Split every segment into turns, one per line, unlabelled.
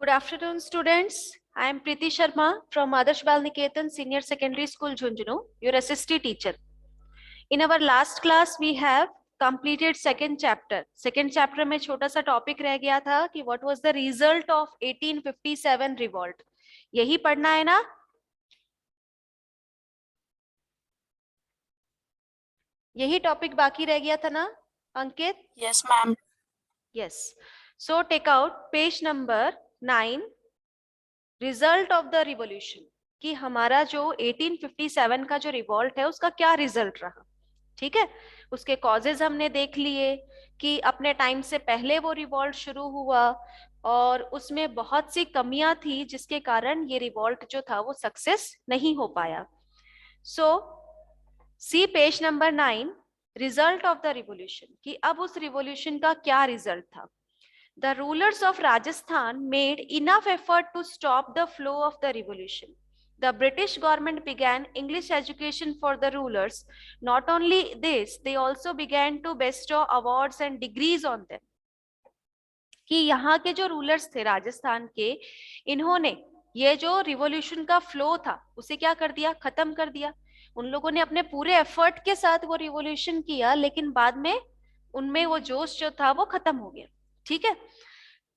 Good afternoon, students. I am Preeti Sharma from Adarsh Bal Niketan Senior Secondary School, Jhunjhunu, your assistant teacher. In our last class, we have completed second chapter. Second chapter में छोटा सा topic रह गया था कि what was the result of 1857 revolt. यही पढ़ना है ना? यही topic बाकी रह गया था ना, अंकित?
Yes, ma'am.
Yes. So take out page number 9. Result of the revolution कि हमारा जो 1857 का जो रिवॉल्ट है उसका क्या रिजल्ट रहा। ठीक है, उसके कॉजेज हमने देख लिए कि अपने टाइम से पहले वो रिवॉल्ट शुरू हुआ और उसमें बहुत सी कमियां थी जिसके कारण ये रिवॉल्ट जो था वो सक्सेस नहीं हो पाया। So C page number 9, result of the revolution कि अब उस रिवॉल्यूशन का क्या रिजल्ट था। The rulers of Rajasthan made enough effort to stop the flow of the revolution. The British government began English education for the rulers. Not only this, they also began to bestow awards and degrees on them. कि यहाँ के जो rulers थे राजस्थान के, इन्होंने ये जो revolution का फ्लो था उसे क्या कर दिया, खत्म कर दिया। उन लोगों ने अपने पूरे एफर्ट के साथ वो रिवॉल्यूशन किया, लेकिन बाद में उनमें वो जोश जो था वो खत्म हो गया। ठीक है,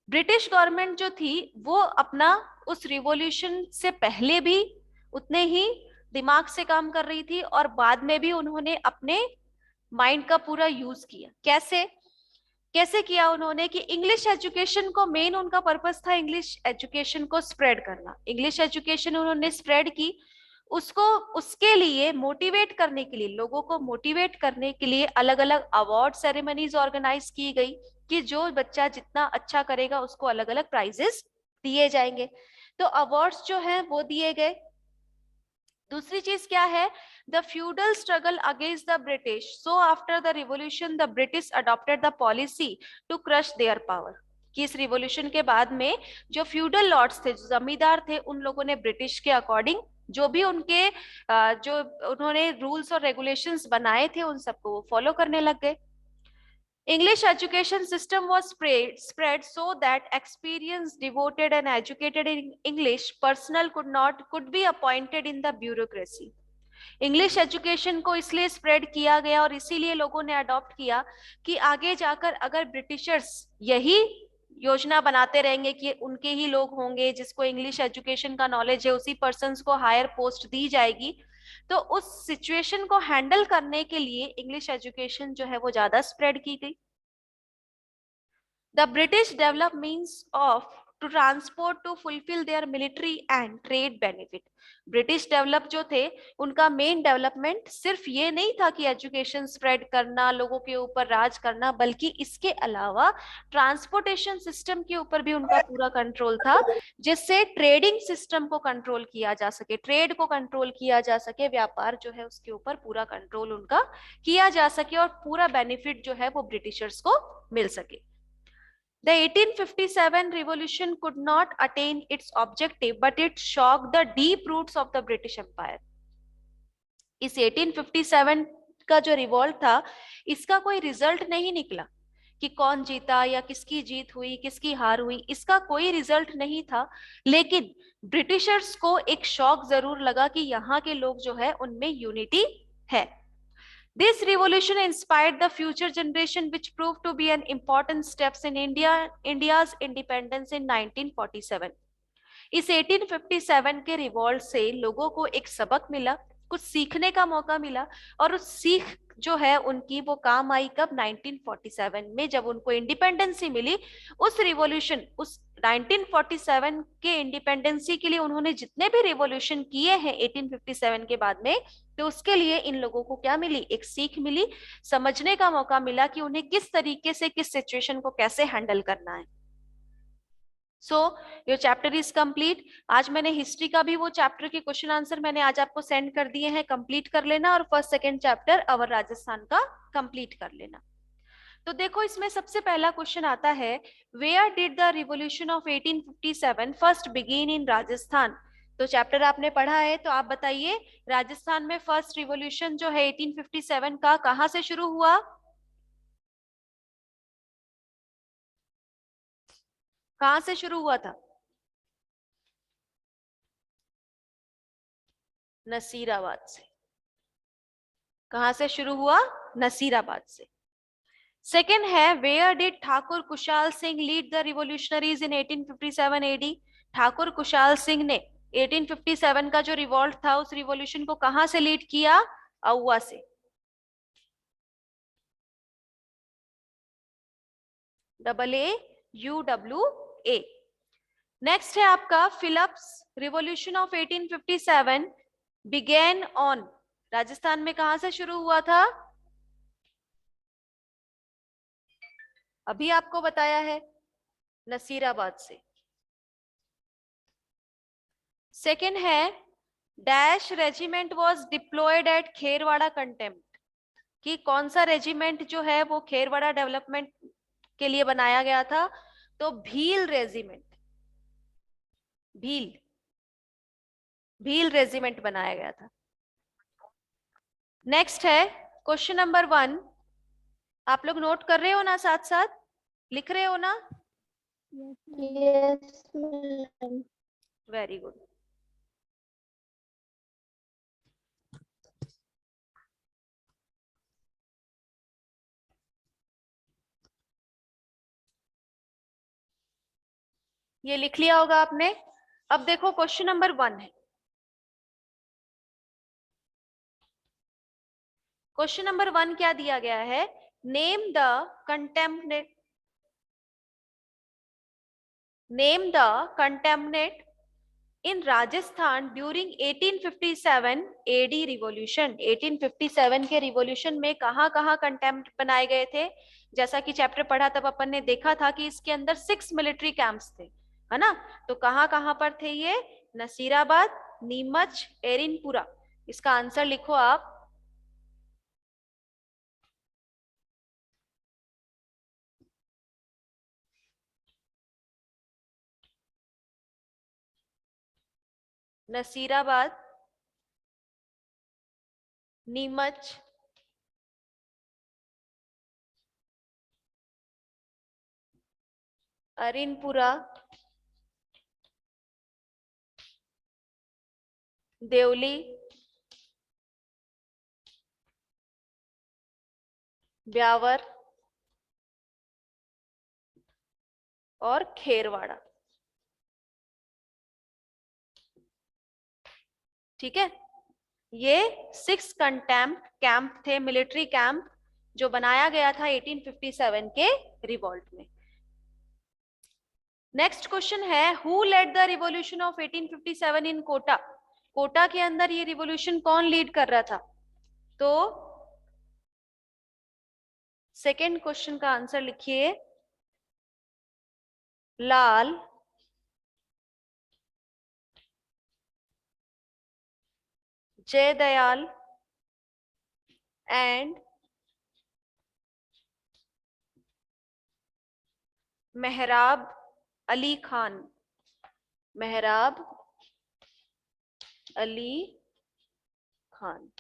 ब्रिटिश गवर्नमेंट जो थी वो अपना उस रिवॉल्यूशन से पहले भी उतने ही दिमाग से काम कर रही थी और बाद में भी उन्होंने अपने माइंड का पूरा यूज किया। कैसे कैसे किया उन्होंने कि इंग्लिश एजुकेशन को मेन उनका पर्पस था इंग्लिश एजुकेशन को स्प्रेड करना। इंग्लिश एजुकेशन उन्होंने स्प्रेड की, उसको उसके लिए मोटिवेट करने के लिए, लोगों को मोटिवेट करने के लिए अलग अलग अवार्ड सेरेमनीज ऑर्गेनाइज की गई कि जो बच्चा जितना अच्छा करेगा उसको अलग अलग प्राइजेस दिए जाएंगे। तो अवार्ड्स जो हैं वो दिए गए। दूसरी चीज क्या है, the feudal struggle against the British, so after the revolution the British adopted the policy to crush their power. कि इस रिवॉल्यूशन के बाद में जो फ्यूडल लॉर्ड्स थे, जो जमींदार थे, उन लोगों ने ब्रिटिश के अकॉर्डिंग जो भी उनके जो उन्होंने रूल्स और रेगुलेशंस बनाए थे उन सबको वो फॉलो करने लग गए। English education system was spread so that experienced, devoted and educated in English personnel could be appointed in the bureaucracy. English education को इसलिए स्प्रेड किया गया और इसीलिए लोगों ने अडॉप्ट किया कि आगे जाकर अगर ब्रिटिशर्स यही योजना बनाते रहेंगे कि उनके ही लोग होंगे जिसको इंग्लिश एजुकेशन का नॉलेज है, उसी पर्सन को हायर पोस्ट दी जाएगी, तो उस सिचुएशन को हैंडल करने के लिए इंग्लिश एजुकेशन जो है वो ज्यादा स्प्रेड की गई। The British developed means of to transport to fulfill their military and trade benefit. British develop जो थे उनका मेन डेवलपमेंट सिर्फ ये नहीं था कि एजुकेशन स्प्रेड करना, लोगों के ऊपर राज करना, बल्कि इसके अलावा ट्रांसपोर्टेशन सिस्टम के ऊपर भी उनका पूरा कंट्रोल था, जिससे ट्रेडिंग सिस्टम को कंट्रोल किया जा सके, ट्रेड को कंट्रोल किया जा सके, व्यापार जो है उसके ऊपर पूरा कंट्रोल उनका किया जा सके और पूरा बेनिफिट जो है वो ब्रिटिशर्स को मिल सके। The 1857 revolution could not attain its objective, but it shocked the deep roots of the British Empire. इस 1857 का जो रिवॉल्ट था, इसका कोई रिजल्ट नहीं निकला कि कौन जीता या किसकी जीत हुई, किसकी हार हुई, इसका कोई रिजल्ट नहीं था। लेकिन ब्रिटिशर्स को एक शॉक जरूर लगा कि यहाँ के लोग जो है उनमें यूनिटी है। This revolution inspired the future generation, which proved to be an important steps in India's independence in 1947. इस 1857 के रिवॉल्ट से लोगों को एक सबक मिला, कुछ सीखने का मौका मिला, और उस सीख जो है उनकी वो काम आई कब, 1947 में, जब उनको इंडिपेंडेंसी मिली। उस रिवॉल्यूशन, उस 1947 के इंडिपेंडेंसी के लिए उन्होंने जितने भी रिवॉल्यूशन किए हैं 1857 के बाद में, तो उसके लिए इन लोगों को क्या मिली, एक सीख मिली, समझने का मौका मिला कि उन्हें किस तरीके से किस सिचुएशन को कैसे हैंडल करना है। So your chapter is complete. आज मैंने हिस्ट्री का भी वो चैप्टर के क्वेश्चन आंसर मैंने आज आपको सेंड कर दिए हैं, कंप्लीट कर लेना, और फर्स्ट सेकंड चैप्टर अवर राजस्थान का कंप्लीट कर लेना। तो देखो इसमें सबसे पहला क्वेश्चन आता है, where did the revolution of 1857 first begin in Rajasthan. तो चैप्टर आपने पढ़ा है, तो आप बताइए राजस्थान में फर्स्ट रिवॉल्यूशन जो है 1857 का कहां से शुरू हुआ, कहां से शुरू हुआ था? नसीराबाद से। कहां से शुरू हुआ? नसीराबाद से। सेकेंड है, where did Thakur Kushal Singh lead the revolutionaries in 1857 AD? Thakur Kushal Singh ने 1857 का जो रिवॉल्ट था उस रिवॉल्यूशन को कहां से लीड किया? आउवा से। AAUWA। नेक्स्ट है आपका Philips revolution of 1857 began on. Rajasthan में कहां से शुरू हुआ था? अभी आपको बताया है, नसीराबाद से। सेकेंड है, dash regiment was diploid eight Kherwara contempt. कि कौन सा रेजिमेंट जो है वो खेरवाड़ा डेवलपमेंट के लिए बनाया गया था? तो भील रेजिमेंट। भील भील रेजिमेंट बनाया गया था। नेक्स्ट है क्वेश्चन नंबर 1। आप लोग नोट कर रहे हो ना, साथ साथ लिख रहे हो ना?
Yes ma'am.
Very good. ये लिख लिया होगा आपने। अब देखो क्वेश्चन नंबर 1 है। क्वेश्चन नंबर 1 क्या दिया गया है? Name the contemporary in Rajasthan during 1857 AD revolution. 1857 के रिवॉल्यूशन में कहां कहां कंटेम्प्ट बनाए गए थे? जैसा कि चैप्टर पढ़ा तब अपन ने देखा था कि इसके अंदर 6 मिलिट्री कैंप्स थे, है ना? तो कहां कहां पर थे ये? नसीराबाद, नीमच, एरिनपुरा। इसका आंसर लिखो आप। नसीराबाद, नीमच, अरिनपुरा, देवली, ब्यावर और खेरवाड़ा। ठीक है, ये 6 कंटेम्प्ट कैंप थे, मिलिट्री कैंप, जो बनाया गया था 1857 के रिवॉल्ट में। नेक्स्ट क्वेश्चन है, who led the revolution of 1857 in Kota? Kota के अंदर ये रिवॉल्यूशन कौन लीड कर रहा था? तो सेकेंड क्वेश्चन का आंसर लिखिए, लाल जयदयाल एंड मेहराब अली खान। मेहराब अली खान।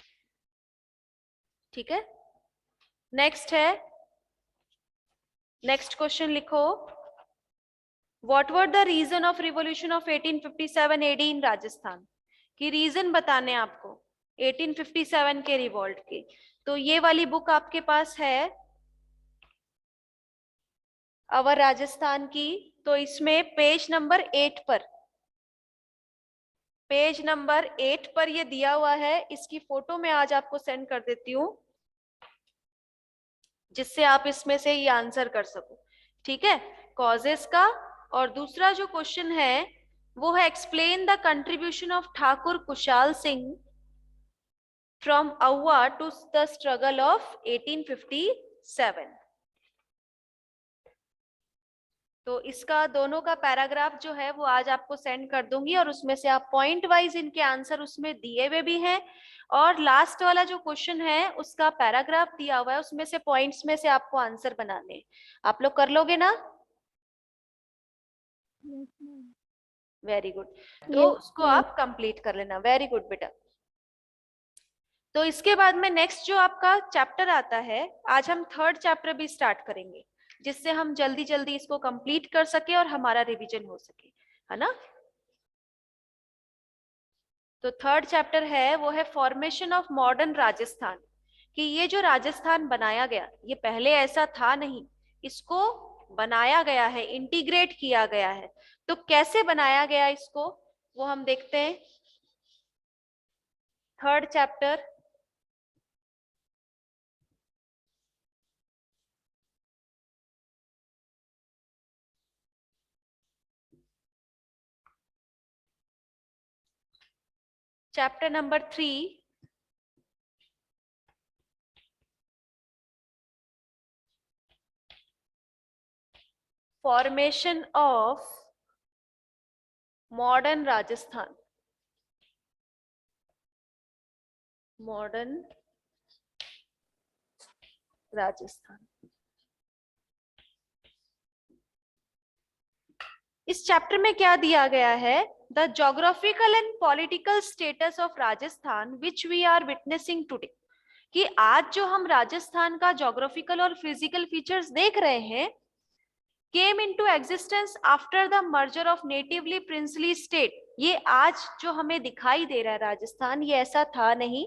ठीक है, नेक्स्ट है, नेक्स्ट क्वेश्चन लिखो, what were the reason of revolution of 1857 AD in Rajasthan? की रीजन बताने आपको 1857 के रिवॉल्ट के। तो ये वाली बुक आपके पास है अवर राजस्थान की, तो इसमें पेज नंबर 8 पर ये दिया हुआ है। इसकी फोटो मैं आज आपको सेंड कर देती हूँ, जिससे आप इसमें से ये आंसर कर सको। ठीक है, कॉजेस का। और दूसरा जो क्वेश्चन है वो है, explain the contribution of Thakur Kushal Singh from Auwa to the struggle of 1857। तो इसका दोनों का पैराग्राफ जो है वो आज आपको सेंड कर दूंगी, और उसमें से आप पॉइंट वाइज इनके आंसर उसमें दिए हुए भी हैं, और लास्ट वाला जो क्वेश्चन है उसका पैराग्राफ दिया हुआ है, उसमें से पॉइंट्स में से आपको आंसर बनाने हैं। आप लोग कर लोगे ना? Very good. तो उसको आप कंप्लीट कर लेना। वेरी गुड बेटा। तो इसके बाद में नेक्स्ट जो आपका चैप्टर आता है, आज हम 3rd चैप्टर भी स्टार्ट करेंगे, जिससे हम जल्दी जल्दी इसको कंप्लीट कर सके और हमारा रिवीजन हो सके, है ना? तो थर्ड चैप्टर है वो है फॉर्मेशन ऑफ मॉडर्न राजस्थान, कि ये जो राजस्थान बनाया गया ये पहले ऐसा था नहीं, इसको बनाया गया है, इंटीग्रेट किया गया है। तो कैसे बनाया गया इसको, वो हम देखते हैं। Third chapter, chapter number 3, formation of modern Rajasthan, modern Rajasthan. इस चैप्टर में क्या दिया गया है, the geographical and political status of Rajasthan which we are witnessing today, कि आज जो हम राजस्थान का जोग्राफिकल और फिजिकल फीचर्स देख रहे हैं, came into existence after the merger of natively princely state। ये आज जो हमें दिखाई दे रहा है राजस्थान, ये ऐसा था नहीं।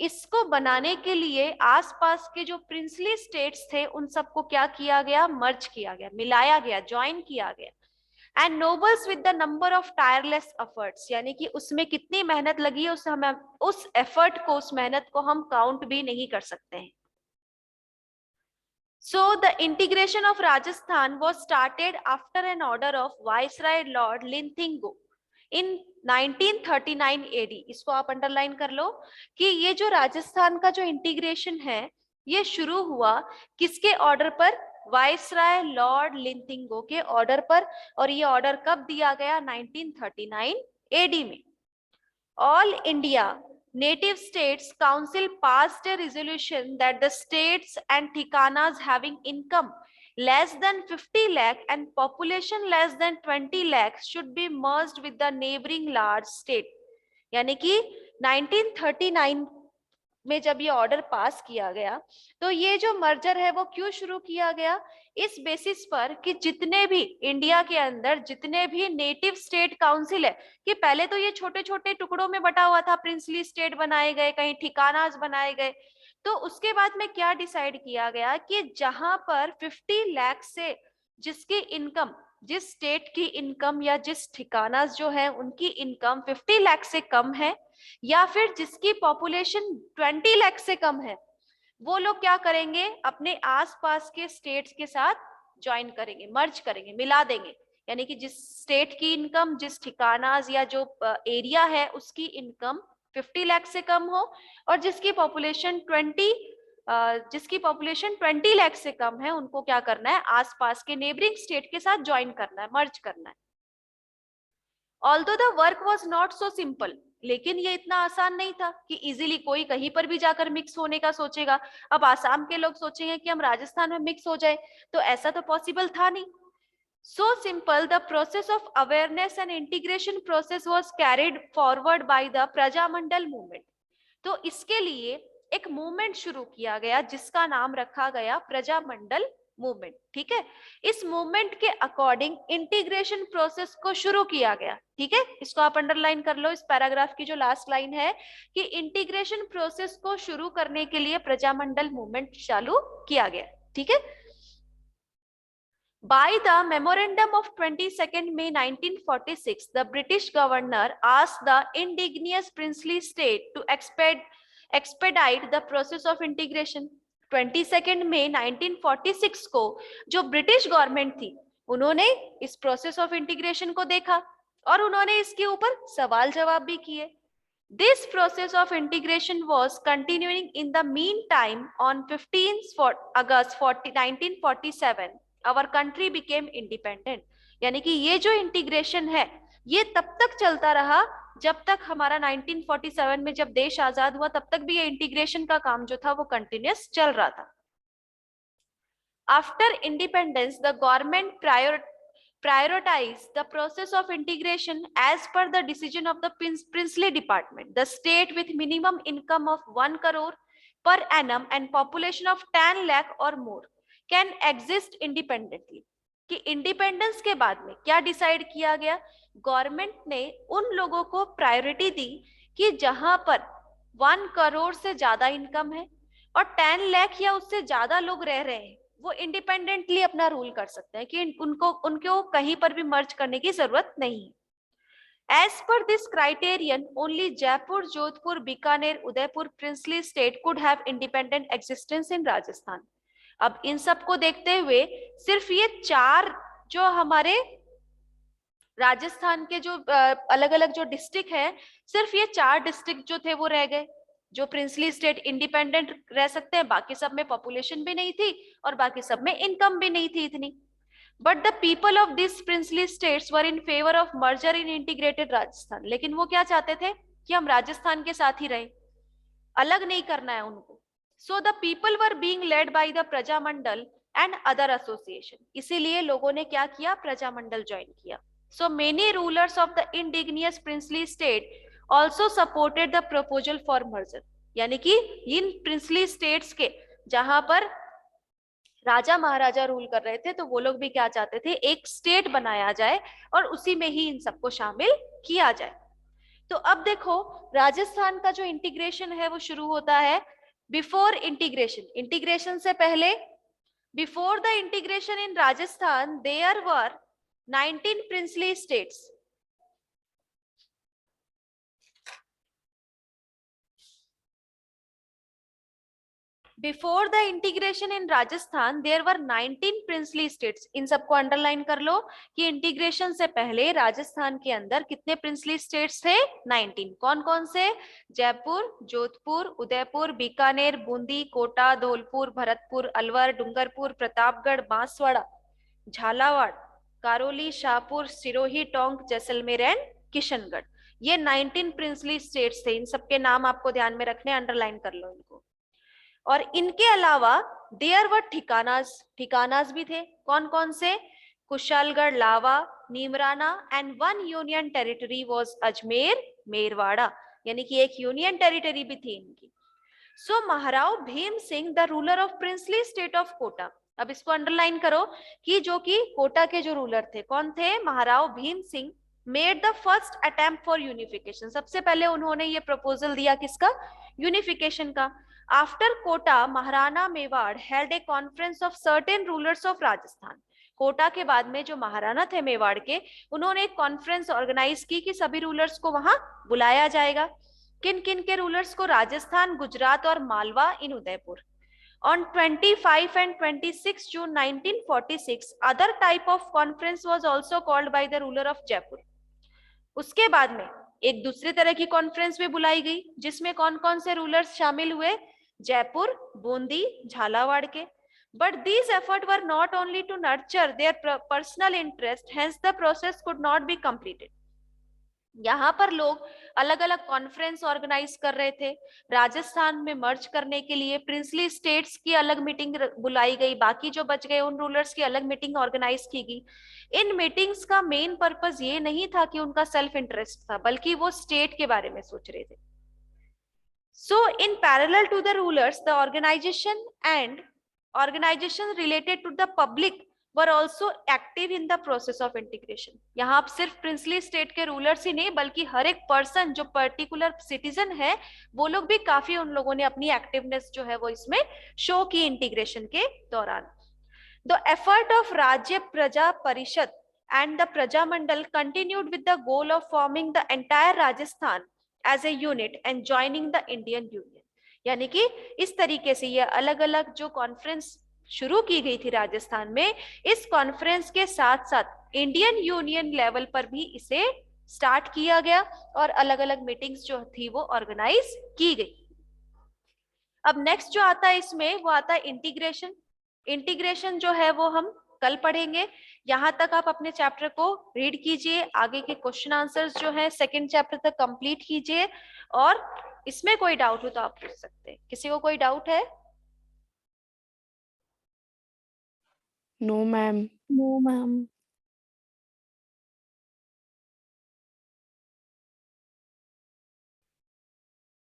इसको बनाने के लिए आसपास के जो प्रिंसली स्टेट्स थे उन सबको क्या किया गया, मर्ज किया गया, मिलाया गया, ज्वाइन किया गया। And nobles with the number of tireless efforts, यानी कि उसमें कितनी मेहनत लगी है, उस हमें उस एफर्ट को, उस मेहनत को हम काउंट भी नहीं कर सकते हैं। So the integration of Rajasthan was started after an order of Viceroy Lord Linthinggo in 1939 AD। इसको आप अंडरलाइन कर लो कि ये जो राजस्थान का जो इंटीग्रेशन है ये शुरू हुआ किसके ऑर्डर पर, वाइसराय लॉर्ड लिंथिंगो के ऑर्डर पर। और ये ऑर्डर कब दिया गया, 1939 एडी में। All India Native States Council passed a resolution that the states and ठिकानाs having income less than 50 lakh and population less than 20 lakh should be merged with the neighboring large state। यानी कि 1939 में जब ये order pass किया गया, तो ये जो मर्जर है वो क्यों शुरू किया गया, इस बेसिस पर कि जितने भी इंडिया के अंदर जितने भी नेटिव स्टेट काउंसिल है, कि पहले तो ये छोटे छोटे टुकड़ों में बटा हुआ था, प्रिंसली स्टेट बनाए गए, कहीं ठिकानास बनाए गए। तो उसके बाद में क्या डिसाइड किया गया कि जहां पर 50 लाख से जिसकी इनकम, जिस स्टेट की इनकम या जिस ठिकानास जो है उनकी इनकम 50 लाख से कम है, या फिर जिसकी पॉपुलेशन 20 लाख से कम है, वो लोग क्या करेंगे, अपने आसपास के स्टेट्स के साथ ज्वाइन करेंगे, मर्ज करेंगे, मिला देंगे। यानी कि जिस स्टेट की इनकम, जिस ठिकानाज या जो एरिया है उसकी इनकम 50 लाख से कम हो, और जिसकी पॉपुलेशन 20 लाख से कम है, उनको क्या करना है, आसपास के नेबरिंग स्टेट के साथ ज्वाइन करना है, मर्ज करना है। Although the work was not so simple, लेकिन ये इतना आसान नहीं था कि इजीली कोई कहीं पर भी जाकर मिक्स होने का सोचेगा। अब आसाम के लोग सोचेंगे कि हम राजस्थान में मिक्स हो जाए, तो ऐसा तो पॉसिबल था नहीं। So simple, the process of awareness and integration process was carried forward by the Prajamandal movement. तो इसके लिए एक मूवमेंट शुरू किया गया जिसका नाम रखा गया प्रजामंडल मूवमेंट। ठीक है, इस मूवमेंट के अकॉर्डिंग इंटीग्रेशन प्रोसेस को शुरू किया गया। ठीक है, इसको आप अंडरलाइन कर लो, इस पैराग्राफ की जो लास्ट लाइन है कि इंटीग्रेशन प्रोसेस को शुरू करने के लिए प्रजामंडल मूवमेंट चालू किया गया। ठीक है, by the memorandum of 22nd May 1946, the British governor asked the indigenous princely state to expedite the process of integration। 22nd May 1946 को जो ब्रिटिश गवर्नमेंट थी, उन्होंने इस प्रोसेस ऑफ इंटीग्रेशन को देखा और उन्होंने इसके ऊपर सवाल जवाब भी किए। This process of integration was continuing in the meantime। On 15th August 1947 our country became independent। यानी कि ये जो इंटीग्रेशन है ये तब तक चलता रहा जब तक हमारा 1947 में जब देश आजाद हुआ, तब तक भी ये इंटीग्रेशन का काम जो था वो कंटिन्यूअस चल रहा था। After independence, the government prioritize the process of integration as per the decision of the princely department। The state with minimum income of 1 crore per annum and population of 10 lakh or more can exist independently। कि independence के बाद में क्या decide किया गया, government ने उन लोगों को प्रायोरिटी दी कि जहां पर 1 करोड़ से ज्यादा इनकम है और 10 लाख या उससे ज्यादा लोग रह रहे हैं, वो इंडिपेंडेंटली अपना रूल कर सकते हैं कि उनको कहीं पर भी मर्ज करने की जरूरत नहीं है। As per this criterion, only Jaipur, Jodhpur, Bikaner, Udaipur princely state could have independent existence in Rajasthan. अब इन सब को देखते हुए सिर्फ ये 4 जो हमारे राजस्थान के जो अलग अलग जो डिस्ट्रिक्ट है, सिर्फ ये 4 डिस्ट्रिक्ट जो थे वो रह गए जो प्रिंसली स्टेट इंडिपेंडेंट रह सकते हैं। बाकी सब में पॉपुलेशन भी नहीं थी और बाकी सब में इनकम भी नहीं थी इतनी। But the people of this princely states were in favour of merger in integrated Rajasthan. लेकिन वो क्या चाहते थे कि हम राजस्थान के साथ ही रहे, अलग नहीं करना है उनको। So the people were being led by the Prajamandal and other association. इसीलिए लोगों ने क्या किया, प्रजामंडल ज्वाइन किया। So many rulers of the indigenous princely state also supported the proposal for merger. यानी कि इन प्रिंसली स्टेट्स के जहां पर राजा महाराजा रूल कर रहे थे, तो वो लोग भी क्या चाहते थे, एक स्टेट बनाया जाए और उसी में ही इन सबको शामिल किया जाए। तो अब देखो, राजस्थान का जो इंटीग्रेशन है वो शुरू होता है बिफोर इंटीग्रेशन। इंटीग्रेशन से पहले, before the integration in Rajasthan there were 19 princely states. Before the integration in Rajasthan there were 19 princely states. इन सबको अंडरलाइन कर लो कि इंटीग्रेशन से पहले राजस्थान के अंदर कितने प्रिंसली स्टेट्स थे, 19। कौन कौन से, जयपुर, जोधपुर, उदयपुर, बीकानेर, बूंदी, कोटा, धौलपुर, भरतपुर, अलवर, डूंगरपुर, प्रतापगढ़, बांसवाड़ा, झालावाड़, करौली, शाहपुर, सिरोही, टोंक, जैसलमेर एंड किशनगढ़। ये 19 प्रिंसली स्टेट्स थे। इन सबके नाम आपको ध्यान में रखने, अंडरलाइन कर लो इनको। और इनके अलावा देयर वर ठिकानास। ठिकानास भी थे। कौन कौन से, Kushalgarh, Lava, Neemrana and 1 union territory was Ajmer, Merwara. यानी कि एक यूनियन टेरिटरी भी थी इनकी। So Maharao Bhim Singh the ruler of princely state of Kota. अब इसको अंडरलाइन करो कि जो कि कोटा के जो रूलर थे कौन थे, Maharao Bhim Singh, made the first attempt for unification. सबसे पहले उन्होंने ये प्रपोजल दिया किसका, यूनिफिकेशन का। After Kota Maharana Mewar held a conference of certain rulers of Rajasthan. Kota के बाद में जो महाराणा थे मेवाड़ के, उन्होंने एक कॉन्फ्रेंस ऑर्गेनाइज की कि सभी रूलर्स को वहां बुलाया जाएगा। किन किन के रूलर्स को, राजस्थान, गुजरात और मालवा इन Udaipur. On 25 and 26 June 1946, other type of conference was also called by the ruler of Jaipur. उसके बाद में एक दूसरी तरह की कॉन्फ्रेंस भी बुलाई गई जिसमें कौन कौन से रूलर्स शामिल हुए, जयपुर, बूंदी, झालावाड़ के। But these efforts were not only to nurture their personal interest, hence the process could not be completed. यहाँ पर लोग अलग अलग कॉन्फ्रेंस ऑर्गेनाइज कर रहे थे राजस्थान में मर्ज करने के लिए। प्रिंसली स्टेट्स की अलग मीटिंग बुलाई गई, बाकी जो बच गए उन रूलर्स की अलग मीटिंग ऑर्गेनाइज की गई। इन मीटिंग्स का मेन पर्पस ये नहीं था कि उनका सेल्फ इंटरेस्ट था, बल्कि वो स्टेट के बारे में सोच रहे थे। So in parallel to the rulers, the organisation related to the public were also active in the process of integration. यहाँ आप सिर्फ प्रिंसली स्टेट के रूलर्स ही नहीं, बल्कि हर एक पर्सन जो पर्टिकुलर सिटीजन है, वो लोग भी काफी, उन लोगों ने अपनी एक्टिवनेस जो है वो इसमें शो की इंटीग्रेशन के दौरान। द एफर्ट ऑफ राज्य प्रजा परिषद and the Prajamandal continued with the goal of forming the entire Rajasthan as a unit and joining the Indian Union. यानी कि इस तरीके से ये अलग अलग जो कॉन्फ्रेंस शुरू की गई थी राजस्थान में, इस कॉन्फ्रेंस के साथ साथ इंडियन यूनियन लेवल पर भी इसे स्टार्ट किया गया और अलग अलग मीटिंग्स जो थी वो ऑर्गेनाइज की गई। अब नेक्स्ट जो आता है इसमें वो आता है इंटीग्रेशन। इंटीग्रेशन जो है वो हम कल पढ़ेंगे। यहाँ तक आप अपने चैप्टर को रीड कीजिए, आगे के क्वेश्चन आंसर्स जो है सेकंड चैप्टर तक कंप्लीट कीजिए, और इसमें कोई डाउट हो तो आप पूछ सकते हैं। किसी को कोई डाउट है?
No ma'am.
No ma'am.